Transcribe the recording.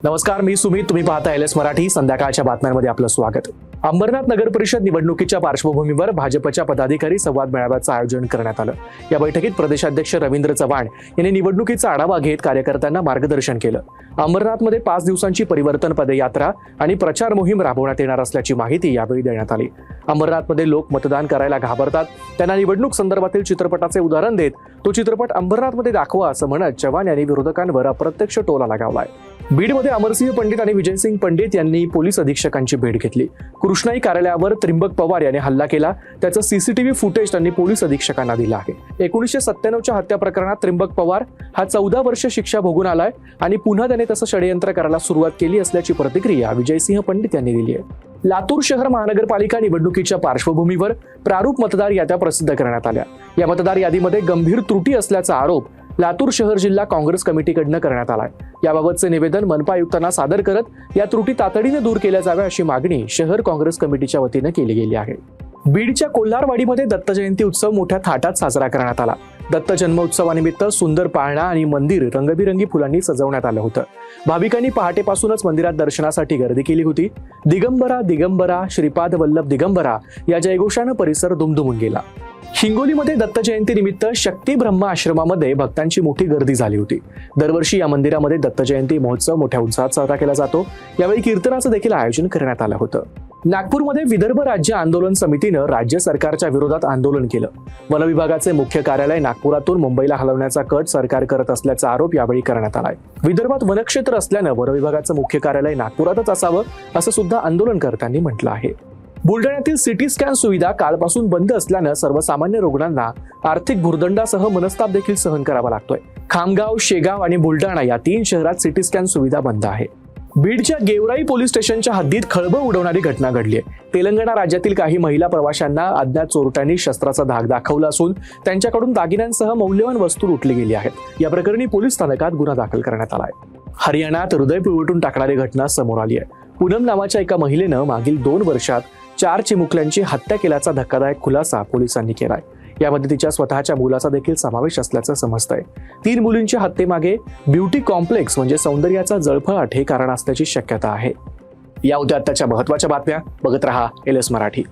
नमस्कार, मी सुमित. तुम्ही पाहता एलएस मराठी. संध्याकाळच्या बातम्यांमध्ये आपलं स्वागत. अंबरनाथ नगर परिषद निवडणुकीच्या पार्श्वभूमीवर भाजपच्या पदाधिकारी संवाद मेळाव्याचं आयोजन करण्यात आलं. या बैठकीत प्रदेशाध्यक्ष रवींद्र चव्हाण यांनी निवडणुकीचा आढावा घेत कार्यकर्त्यांना मार्गदर्शन केलं. अंबरनाथमध्ये 5 दिवसांची परिवर्तन पदयात्रा आणि प्रचार मोहीम राबवण्यात येणार असल्याची माहिती यावेळी देण्यात आली. अंबरनाथमध्ये लोक मतदान करायला घाबरतात, त्यांना निवडणूक संदर्भातील चित्रपटाचे उदाहरण देत तो चित्रपट अंबरनाथमध्ये दाखवा असं म्हणत चव्हाण यांनी विरोधकांवर अप्रत्यक्ष टोला लगावलाय. बीडमध्ये अमरसिंह पंडित आणि विजयसिंग पंडित यांनी पोलीस अधीक्षकांची भेट घेतली. कृष्णाई कार्यालयावर त्रिंबक पवार यांनी हल्ला केला, त्याचं सीसीटीव्ही फुटेज त्यांनी पोलीस अधीक्षकांना दिलं आहे. 1997च्या हत्या प्रकरणात त्रिंबक पवार हा 14 वर्ष शिक्षा भोगून आलाय आणि पुन्हा त्याने तसं षडयंत्र करायला सुरुवात केली असल्याची प्रतिक्रिया विजयसिंह पंडित यांनी दिली आहे. लातूर शहर महानगरपालिका निवडणुकीच्या पार्श्वभूमीवर प्रारूप मतदार याद्या प्रसिद्ध करण्यात आल्या. या मतदार यादीमध्ये गंभीर त्रुटी असल्याचा आरोप लातूर शहर जिल्हा काँग्रेस कमिटीकडनं करण्यात आलाय. याबाबतचे निवेदन मनपा आयुक्तांना सादर करत या त्रुटी तातडीने दूर केल्या जाव्या अशी मागणी शहर काँग्रेस कमिटीच्या वतीनं केली गेली आहे. बीडच्या कोल्हारवाडीमध्ये दत्त जयंती उत्सव मोठ्या थाटात साजरा करण्यात आला. दत्त जन्मोत्सवानिमित्त सुंदर पाळणा आणि मंदिर रंगबिरंगी फुलांनी सजवण्यात आलं होतं. भाविकांनी पहाटेपासूनच मंदिरात दर्शनासाठी गर्दी केली होती. दिगंबरा दिगंबरा श्रीपाद वल्लभ दिगंबरा या जयघोषानं परिसर दुमदुमून गेला. हिंगोलीमध्ये दत्त जयंतीनिमित्त शक्ती ब्रह्म आश्रमामध्ये भक्तांची मोठी गर्दी झाली होती. दरवर्षी या मंदिरामध्ये दत्त जयंती महोत्सव मोठ्या उत्साहात साजरा केला जातो. यावेळी कीर्तनाचं देखील आयोजन करण्यात आलं होतं. नागपूरमध्ये विदर्भ राज्य आंदोलन समितीनं राज्य सरकारच्या विरोधात आंदोलन केलं. वन विभागाचे मुख्य कार्यालय नागपुरातून मुंबईला हलवण्याचा कट सरकार करत असल्याचा आरोप यावेळी करण्यात आलाय. विदर्भात वनक्षेत्र असल्यानं वन विभागाचं मुख्य कार्यालय नागपुरातच असावं असं सुद्धा आंदोलनकर्त्यांनी म्हटलं आहे. बुलढाण्यातील सिटी स्कॅन सुविधा कालपासून बंद असल्यानं सर्वसामान्य रुग्णांना आर्थिक भुर्दंडासह मनस्ताप देखील सहन करावा लागतोय. खामगाव, शेगाव आणि बुलढाणा या 3 शहरात सिटी स्कॅन सुविधा बंद आहे. बीडच्या गेवराई पोलीस स्टेशनच्या हद्दीत खळबळ उडवणारी घटना घडली आहे. तेलंगणा राज्यातील काही महिला प्रवाशांना अज्ञात चोरट्यांनी शस्त्राचा धाक दाखवला असून त्यांच्याकडून दागिन्यांसह मौल्यवान वस्तू लुटली गेली आहेत. या प्रकरणी पोलीस स्थानकात गुन्हा दाखल करण्यात आलाय. हरियाणात हृदय पिळवटून टाकणारी घटना समोर आली आहे. पूनम नावाच्या एका महिलेनं मागील 2 वर्षात 4 चिमुकल्यांची हत्या केल्याचा धक्कादायक खुलासा पोलिसांनी केलाय. यामध्ये तिच्या स्वतःच्या मुलाचा देखील समावेश असल्याचं समजतंय. 3 मुलींच्या हत्येमागे ब्युटी कॉम्प्लेक्स म्हणजे सौंदर्याचा जळफळाट हे कारण असल्याची शक्यता आहे. या होत्या आताच्या महत्त्वाच्या बातम्या. बघत रहा एलएस मराठी.